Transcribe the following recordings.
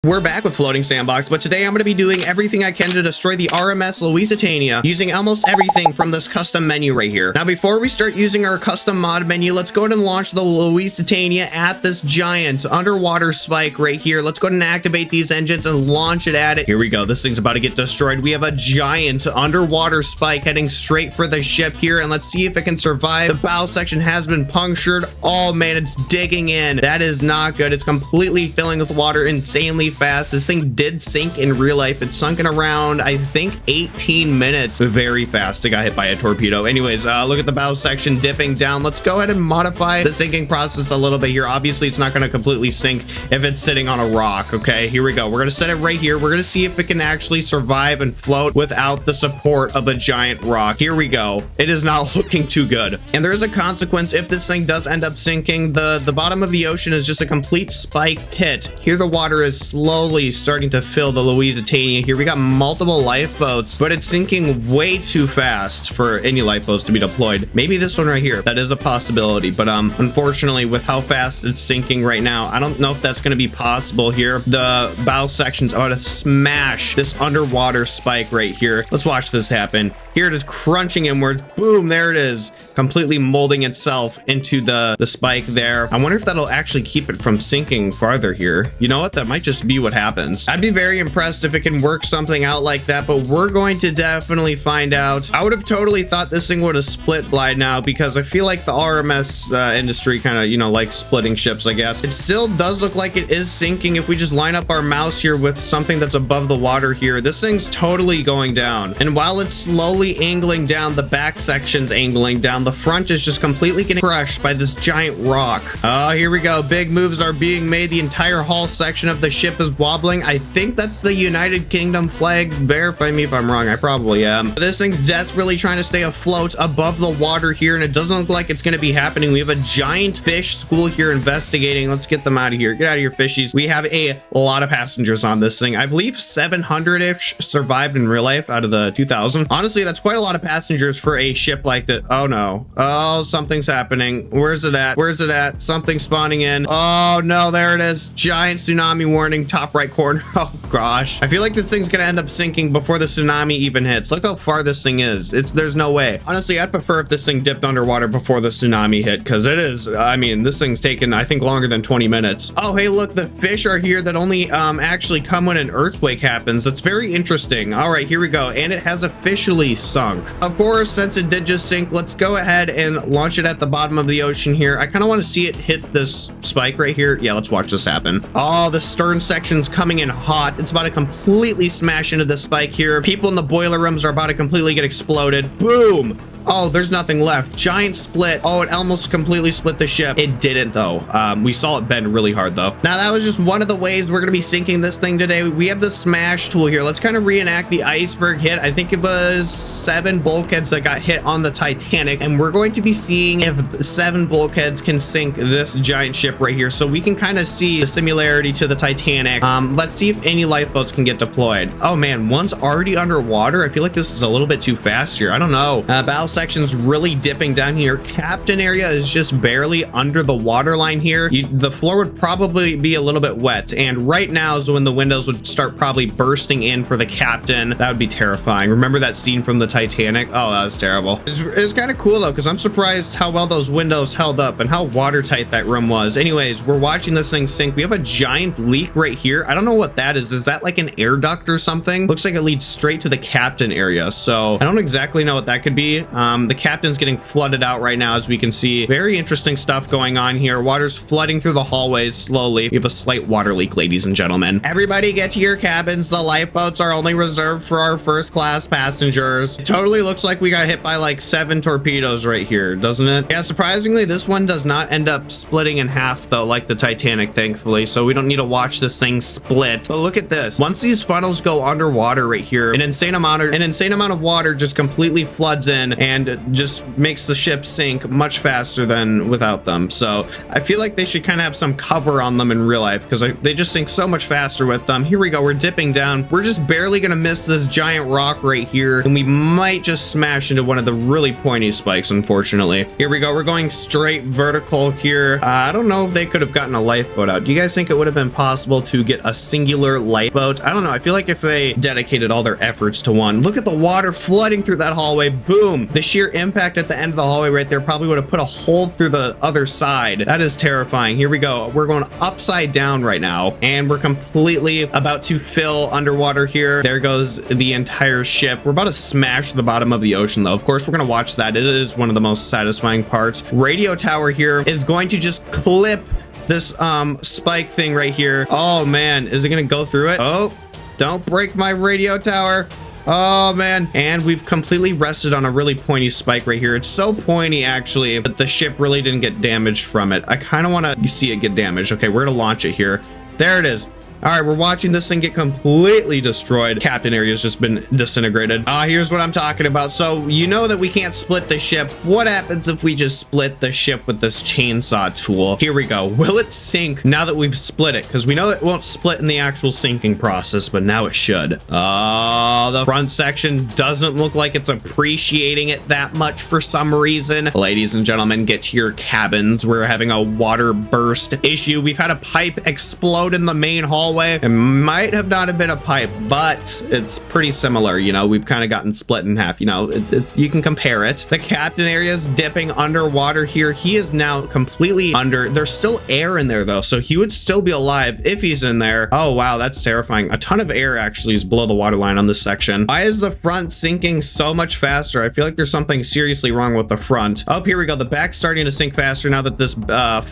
We're back with Floating Sandbox, but today I'm going to be doing everything I can to destroy the RMS Lusitania using almost everything from this custom menu right here. Now, before we start using our custom mod menu, let's go ahead and launch the Lusitania at this giant underwater spike right here. Let's go ahead and activate these engines and launch it at it. Here we go. This thing's about to get destroyed. We have a giant underwater spike heading straight for the ship here, and let's see if it can survive. The bow section has been punctured. Oh man, it's digging in. That is not good. It's completely filling with water insanely fast. This thing did sink in real life. It sunk in around, I think, 18 minutes. Very fast. It got hit by a torpedo. Anyways, look at the bow section dipping down. Let's go ahead and modify the sinking process a little bit here. Obviously, it's not going to completely sink if it's sitting on a rock. Okay, here we go. We're going to set it right here. We're going to see if it can actually survive and float without the support of a giant rock. Here we go. It is not looking too good. And there is a consequence if this thing does end up sinking. The bottom of the ocean is just a complete spike pit. Here the water is slowly starting to fill the Lusitania. Here we got multiple lifeboats, but it's sinking way too fast for any lifeboats to be deployed. Maybe this one right here, that is a possibility, but unfortunately with how fast it's sinking right now, I don't know if that's going to be possible here. The bow section's about to smash this underwater spike right here. Let's watch this happen. Here it is crunching inwards. Boom, there it is, completely molding itself into the spike there. I wonder if that'll actually keep it from sinking farther here. You know what? That might just be what happens. I'd be very impressed if it can work something out like that, but we're going to definitely find out. I would have totally thought this thing would have split by now because I feel like the RMS industry kind of, you know, like splitting ships, I guess. It still does look like it is sinking. If we just line up our mouse here with something that's above the water here, this thing's totally going down. And while it's slowly angling down, the back section's angling down, the front is just completely getting crushed by this giant rock. Oh, here we go. Big moves are being made. The entire hull section of the ship is wobbling. I think that's the United Kingdom flag. Verify me if I'm wrong. I probably am. This thing's desperately trying to stay afloat above the water here, and it doesn't look like it's going to be happening. We have a giant fish school here investigating. Let's get them out of here. Get out of here, fishies. We have a lot of passengers on this thing. I believe 700-ish survived in real life out of the 2,000. Honestly, that's quite a lot of passengers for a ship like that. Oh no. Oh, something's happening. Where's it at? Where's it at? Something's spawning in. Oh no, there it is. Giant tsunami warning, top right corner. Oh gosh. I feel like this thing's gonna end up sinking before the tsunami even hits. Look how far this thing is. There's no way. Honestly, I'd prefer if this thing dipped underwater before the tsunami hit, because it is, I mean, this thing's taken, I think, longer than 20 minutes. Oh, hey, look, the fish are here that only actually come when an earthquake happens. That's very interesting. All right, here we go. And it has officially sunk. Of course, since it did just sink, let's go ahead and launch it at the bottom of the ocean here. I kind of want to see it hit this spike right here. Yeah, let's watch this happen. Oh, the stern section's coming in hot. It's about to completely smash into the spike here. People in the boiler rooms are about to completely get exploded. Boom. Oh, there's nothing left. Giant split. Oh, it almost completely split the ship. It didn't, though. We saw it bend really hard, though. Now, that was just one of the ways we're going to be sinking this thing today. We have the smash tool here. Let's kind of reenact the iceberg hit. I think it was 7 bulkheads that got hit on the Titanic, and we're going to be seeing if 7 bulkheads can sink this giant ship right here, so we can kind of see the similarity to the Titanic. Let's see if any lifeboats can get deployed. Oh, man, one's already underwater. I feel like this is a little bit too fast here. I don't know. Bow section's really dipping down here. Captain area is just barely under the water line here. The floor would probably be a little bit wet, and right now is when the windows would start probably bursting in for the captain. That would be terrifying. Remember that scene from the Titanic? Oh, that was terrible. It's kind of cool though, because I'm surprised how well those windows held up and how watertight that room was. Anyways, we're watching this thing sink. We have a giant leak right here. I don't know what that is. Is that like an air duct or something? Looks like it leads straight to the captain area, so I don't exactly know what that could be. The captain's getting flooded out right now, as we can see. Very interesting stuff going on here. Water's flooding through the hallways slowly. We have a slight water leak, ladies and gentlemen. Everybody get to your cabins. The lifeboats are only reserved for our first class passengers. It totally looks like we got hit by like 7 torpedoes right here, doesn't it? Yeah, surprisingly, this one does not end up splitting in half though, like the Titanic, thankfully, so we don't need to watch this thing split. But look at this. Once these funnels go underwater right here, an insane amount of water just completely floods in, and and just makes the ship sink much faster than without them. So I feel like they should kind of have some cover on them in real life, because they just sink so much faster with them. Here we go, we're dipping down. We're just barely gonna miss this giant rock right here, and we might just smash into one of the really pointy spikes, unfortunately. Here we go, we're going straight vertical here. I don't know if they could have gotten a lifeboat out. Do you guys think it would have been possible to get a singular lifeboat? I don't know. I feel like if they dedicated all their efforts to one. Look at the water flooding through that hallway. Boom. The sheer impact at the end of the hallway right there probably would have put a hole through the other side. That is terrifying. Here we go. We're going upside down right now, and we're completely about to fill underwater here. There goes the entire ship. We're about to smash the bottom of the ocean, though. Of course, we're going to watch that. It is one of the most satisfying parts. Radio tower here is going to just clip this spike thing right here. Oh man, is it gonna go through it? Oh, don't break my radio tower. Oh man, and we've completely rested on a really pointy spike right here. It's so pointy actually that the ship really didn't get damaged from it. I kind of want to see it get damaged. Okay, we're gonna launch it here. There it is. All right, we're watching this thing get completely destroyed. Captain area's just been disintegrated. Here's what I'm talking about. So you know that we can't split the ship. What happens if we just split the ship with this chainsaw tool? Here we go. Will it sink now that we've split it? Because we know it won't split in the actual sinking process, but now it should. Oh, the front section doesn't look like it's appreciating it that much for some reason. Ladies and gentlemen, get to your cabins. We're having a water burst issue. We've had a pipe explode in the main hall. It might have not have been a pipe, but it's pretty similar. You know, we've kind of gotten split in half. You know, you can compare it. The captain area is dipping underwater here. He is now completely under. There's still air in there though, so he would still be alive if he's in there. Oh wow, that's terrifying. A ton of air actually is below the waterline on this section. Why is the front sinking so much faster? I feel like there's something seriously wrong with the front. Oh, here we go. The back's starting to sink faster now that this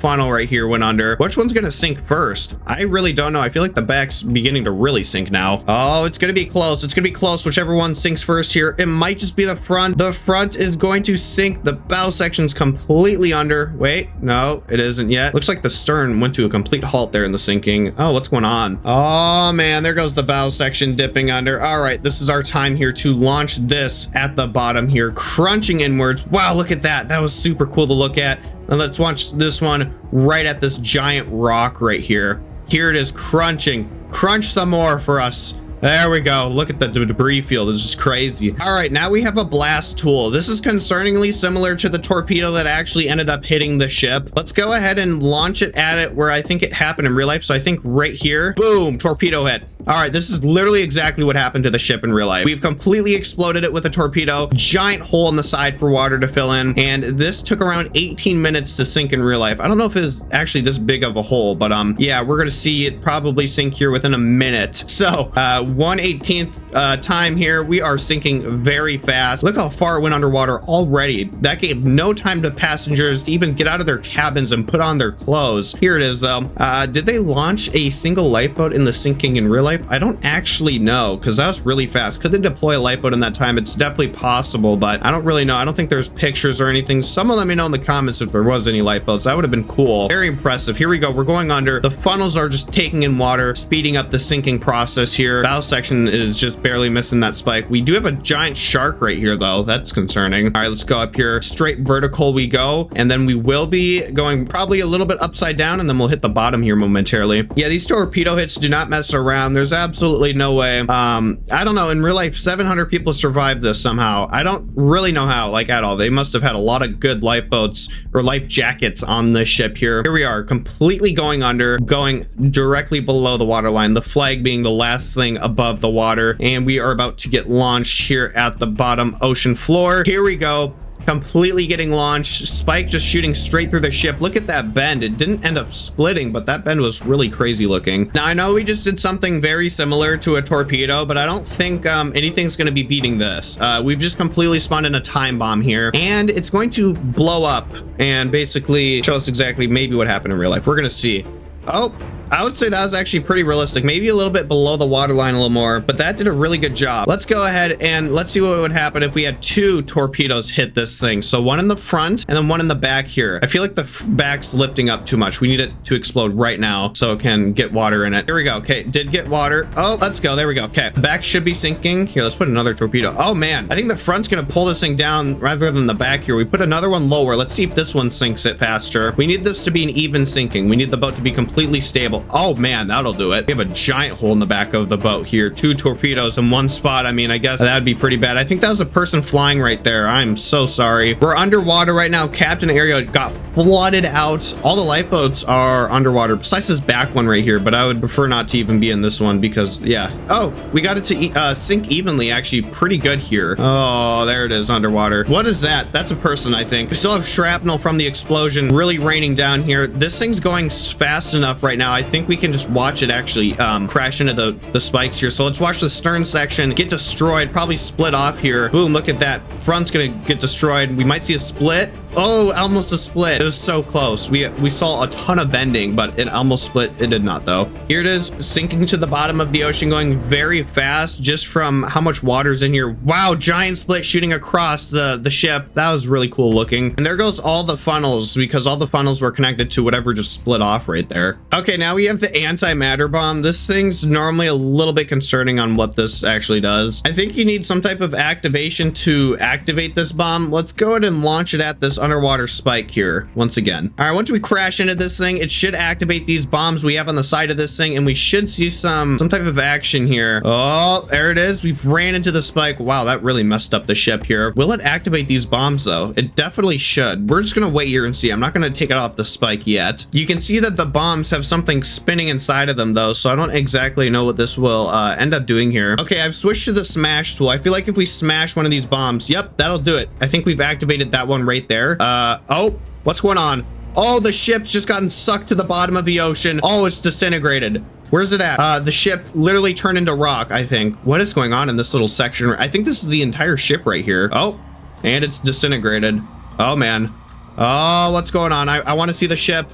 funnel right here went under. Which one's gonna sink first? I really don't know. I feel like the back's beginning to really sink now. Oh, it's gonna be close. It's gonna be close. Whichever one sinks first here. It might just be the front. The front is going to sink. The bow section's completely under. Wait, no, it isn't yet. Looks like the stern went to a complete halt there in the sinking. Oh, what's going on? Oh man, there goes the bow section dipping under. All right, this is our time here to launch this at the bottom here, crunching inwards. Wow, look at that. That was super cool to look at. And let's watch this one right at this giant rock right here. Here it is crunching. Crunch some more for us. There we go. Look at the debris field. It's just crazy. All right, now we have a blast tool. This is concerningly similar to the torpedo that actually ended up hitting the ship. Let's go ahead and launch it at it where I think it happened in real life. So I think right here, boom, torpedo hit. All right, this is literally exactly what happened to the ship in real life. We've completely exploded it with a torpedo, giant hole in the side for water to fill in, and this took around 18 minutes to sink in real life. I don't know if it was actually this big of a hole, but yeah, we're gonna see it probably sink here within a minute. So 1/18th time here. We are sinking very fast. Look how far it went underwater already. That gave no time to passengers to even get out of their cabins and put on their clothes. Here it is though. Did they launch a single lifeboat in the sinking in real life? I don't actually know, because that was really fast. Could they deploy a lifeboat in that time? It's definitely possible, but I don't really know. I don't think there's pictures or anything. Someone let me know in the comments if there was any lifeboats. That would have been cool. Very impressive. Here we go. We're going under. The funnels are just taking in water, speeding up the sinking process here. Bow section is just barely missing that spike. We do have a giant shark right here though. That's concerning. All right, let's go up here. Straight vertical we go, and then we will be going probably a little bit upside down, and then we'll hit the bottom here momentarily. Yeah, these torpedo hits do not mess around. There's absolutely no way. I don't know. In real life, 700 people survived this somehow. I don't really know how, like at all. They must have had a lot of good lifeboats or life jackets on this ship here. Here we are, completely going under, going directly below the waterline, the flag being the last thing above the water, and we are about to get launched here at the bottom ocean floor. Here we go. Completely getting launched. Spike just shooting straight through the ship. Look at that bend. It didn't end up splitting, but that bend was really crazy looking. Now I know we just did something very similar to a torpedo, but I don't think anything's going to be beating this. We've just completely spawned in a time bomb here, and it's going to blow up and basically show us exactly maybe what happened in real life. We're going to see. Oh, I would say that was actually pretty realistic. Maybe a little bit below the waterline a little more, but that did a really good job. Let's go ahead and let's see what would happen if we had 2 torpedoes hit this thing. So one in the front and then one in the back here. I feel like the back's lifting up too much. We need it to explode right now so it can get water in it. Here we go. Okay, did get water. Oh, let's go. There we go. Okay, the back should be sinking. Here, let's put another torpedo. Oh man, I think the front's gonna pull this thing down rather than the back here. We put another one lower. Let's see if this one sinks it faster. We need this to be an even sinking. We need the boat to be completely stable. Oh man, that'll do it. We have a giant hole in the back of the boat here. 2 torpedoes in one spot. I mean, I guess that'd be pretty bad. I think that was a person flying right there. I'm so sorry. We're underwater right now. Captain area got flooded out. All the lifeboats are underwater besides this back one right here, but I would prefer not to even be in this one because yeah. Oh, we got it to sink evenly, actually pretty good here. Oh, there it is underwater. What is that? That's a person, I think. We still have shrapnel from the explosion really raining down here. This thing's going fast enough right now. I think we can just watch it actually crash into the spikes here. So let's watch the stern section get destroyed, probably split off here. Boom, look at that. Front's gonna get destroyed. We might see a split. Oh, almost a split. It was so close. We saw a ton of bending, but it almost split. It did not though. Here it is, sinking to the bottom of the ocean, going very fast just from how much water's in here. Wow, giant split shooting across the ship. That was really cool looking. And there goes all the funnels because all the funnels were connected to whatever just split off right there. Okay, now we have the antimatter bomb. This thing's normally a little bit concerning on what this actually does. I think you need some type of activation to activate this bomb. Let's go ahead and launch it at this underwater spike here once again. All right, once we crash into this thing, it should activate these bombs we have on the side of this thing, and we should see some type of action here. Oh, there it is. We've ran into the spike. Wow, that really messed up the ship here. Will it activate these bombs though? It definitely should. We're just gonna wait here and see. I'm not gonna take it off the spike yet. You can see that the bombs have something spinning inside of them though, so I don't exactly know what this will end up doing here. Okay, I've switched to the smash tool. I feel like if we smash one of these bombs, yep, that'll do it. I think we've activated that one right there. Oh, what's going on? Oh, the ship's just gotten sucked to the bottom of the ocean. Oh, it's disintegrated. Where's it at? The ship literally turned into rock, I think. What is going on in this little section? I think this is the entire ship right here. Oh, and it's disintegrated. Oh, man. Oh, what's going on? I want to see the ship.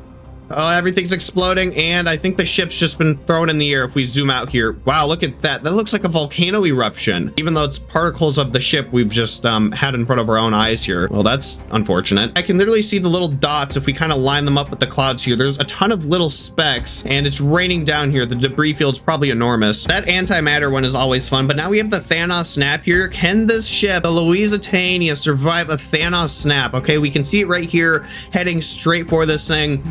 Oh, everything's exploding, and I think the ship's just been thrown in the air if we zoom out here. Wow, look at that. That looks like a volcano eruption, even though it's particles of the ship we've just had in front of our own eyes here. Well, that's unfortunate. I can literally see the little dots if we kind of line them up with the clouds here. There's a ton of little specks, and it's raining down here. The debris field's probably enormous. That antimatter one is always fun, but now we have the Thanos snap here. Can this ship, the Lusitania, survive a Thanos snap? Okay, we can see it right here, heading straight for this thing.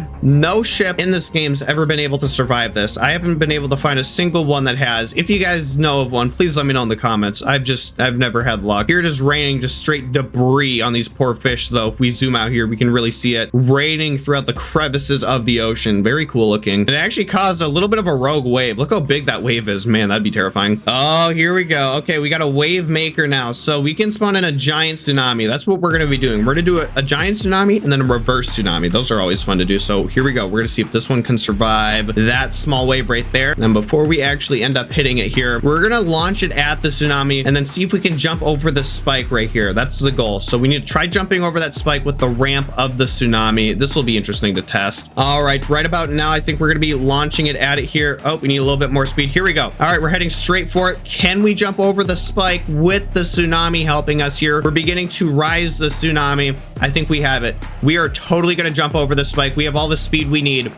No ship in this game's ever been able to survive this. I haven't been able to find a single one that has. If you guys know of one, please let me know in the comments. I've never had luck. Here it is raining just straight debris on these poor fish though. If we zoom out here, we can really see it raining throughout the crevices of the ocean. Very cool looking. It actually caused a little bit of a rogue wave. Look how big that wave is. Man, that'd be terrifying. Oh, here we go. Okay, we got a wave maker now. So we can spawn in a giant tsunami. That's what we're going to be doing. We're going to do a giant tsunami and then a reverse tsunami. Those are always fun to do. So here we go. We're gonna see if this one can survive that small wave right there. And before we actually end up hitting it here, we're gonna launch it at the tsunami and then see if we can jump over the spike right here. That's the goal. So we need to try jumping over that spike with the ramp of the tsunami. This will be interesting to test. All right, right about now, I think we're gonna be launching it at it here. Oh, we need a little bit more speed. Here we go. All right, we're heading straight for it. Can we jump over the spike with the tsunami helping us here? We're beginning to rise the tsunami. I think we have it. We are totally gonna jump over the spike. We have all the speed we need.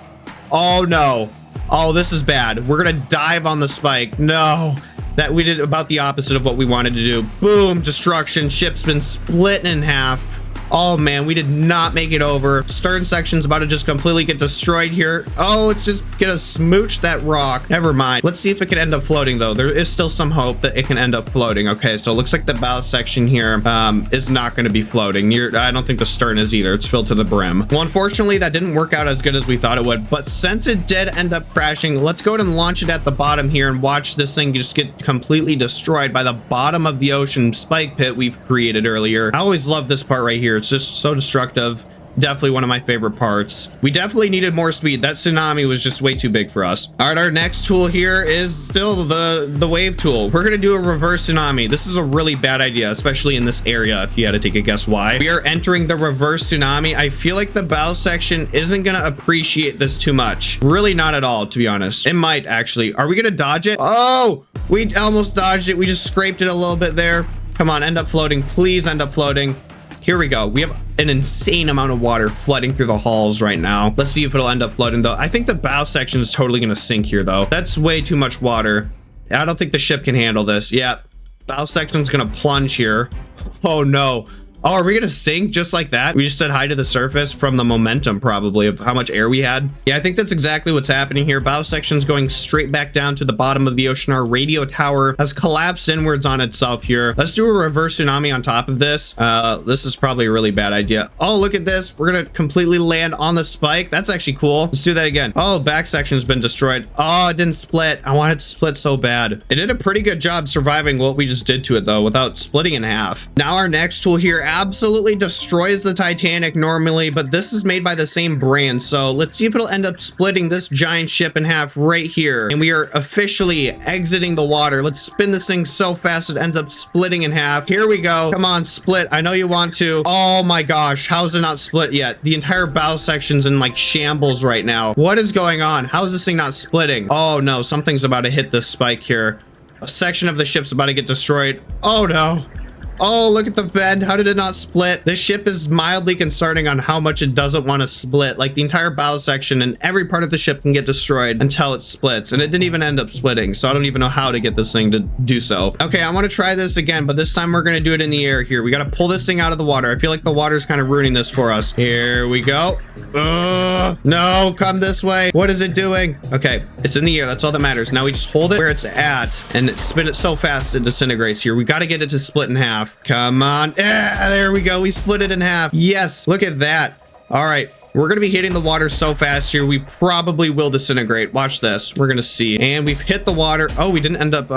Oh no. Oh, this is bad. We're gonna dive on the spike. No, that we did about the opposite of what we wanted to do. Boom, destruction. Ship's been split in half. Oh man, we did not make it over. Stern section's about to just completely get destroyed here. Oh, it's just gonna smooch that rock. Never mind. Let's see if it can end up floating though. There is still some hope that it can end up floating. Okay, so it looks like the bow section here is not gonna be floating. I don't think the stern is either. It's filled to the brim. Well, unfortunately, that didn't work out as good as we thought it would. But since it did end up crashing, let's go ahead and launch it at the bottom here and watch this thing just get completely destroyed by the bottom of the ocean spike pit we've created earlier. I always love this part right here. It's just so destructive. definitely one of my favorite parts. We definitely needed more speed. That tsunami was just way too big for us. All right, our next tool here is still the wave tool. We're gonna do a reverse tsunami. This is a really bad idea, especially in this area, if you had to take a guess why. We are entering the reverse tsunami. I feel like the bow section isn't gonna appreciate this too much. Really not at all, to be honest. It might actually. Are we gonna dodge it? Oh, we almost dodged it. We just scraped it a little bit there. Come on, end up floating. Please end up floating. Here we go. We have an insane amount of water flooding through the halls right now. Let's see if it'll end up floating though. I think the bow section is totally gonna sink here though. That's way too much water. I don't think the ship can handle this. Yeah, bow section's gonna plunge here. Oh no. Oh, are we gonna sink just like that? We just said hi to the surface from the momentum probably of how much air we had. Yeah, I think that's exactly what's happening here. Bow section's going straight back down to the bottom of the ocean. Our radio tower has collapsed inwards on itself here. Let's do a reverse tsunami on top of this. This is probably a really bad idea. Oh, look at this. We're gonna completely land on the spike. That's actually cool. Let's do that again. Oh, back section's been destroyed. Oh, it didn't split. I wanted to split so bad. It did a pretty good job surviving what we just did to it though, without splitting in half. Now our next tool here absolutely destroys the Titanic normally, but this is made by the same brand, so let's see if it'll end up splitting this giant ship in half right here. And we are officially exiting the water. Let's spin this thing so fast it ends up splitting in half. Here we go. Come on, split. I know you want to. Oh my gosh, how is it not split yet? The entire bow section's in like shambles right now. What is going on? How is this thing not splitting? Oh no, something's about to hit this spike here. A section of the ship's about to get destroyed. Oh no. Oh, look at the bend. How did it not split? This ship is mildly concerning on how much it doesn't want to split. Like the entire bow section and every part of the ship can get destroyed until it splits. And it didn't even end up splitting. So I don't even know how to get this thing to do so. Okay, I want to try this again, but this time we're going to do it in the air here. We got to pull this thing out of the water. I feel like the water's kind of ruining this for us. Here we go. No, come this way. What is it doing? Okay, it's in the air. That's all that matters. Now we just hold it where it's at and spin it so fast it disintegrates here. We got to get it to split in half. Come on. There we go. We split it in half. Yes, look at that. All right. We're going to be hitting the water so fast here. We probably will disintegrate. Watch this. We're going to see. And we've hit the water. Oh, we didn't end up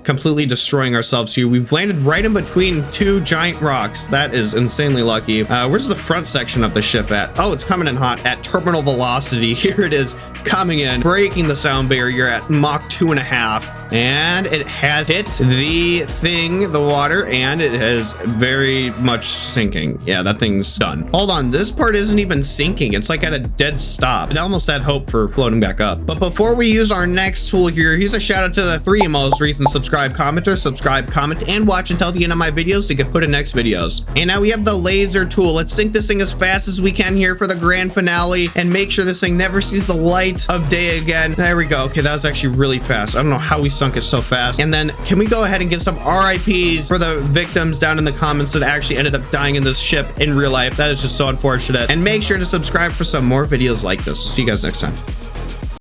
completely destroying ourselves here. We've landed right in between two giant rocks. That is insanely lucky. Where's the front section of the ship at? Oh, it's coming in hot at terminal velocity. Here it is coming in, breaking the sound barrier at Mach 2.5. And it has hit the thing, the water, and it is very much sinking. Yeah, that thing's done. Hold on. This part isn't even sinking. It's like at a dead stop. It almost had hope for floating back up. But before we use our next tool here, here's a shout out to the 3 most recent subscribe commenters. Subscribe, comment, and watch until the end of my videos to get put in next videos. And now we have the laser tool. Let's sink this thing as fast as we can here for the grand finale and make sure this thing never sees the light of day again. There we go. Okay, that was actually really fast. I don't know how we sunk it so fast. And then can we go ahead and give some RIPs for the victims down in the comments that actually ended up dying in this ship in real life? That is just so unfortunate. And make sure to subscribe for some more videos like this. See you guys next time.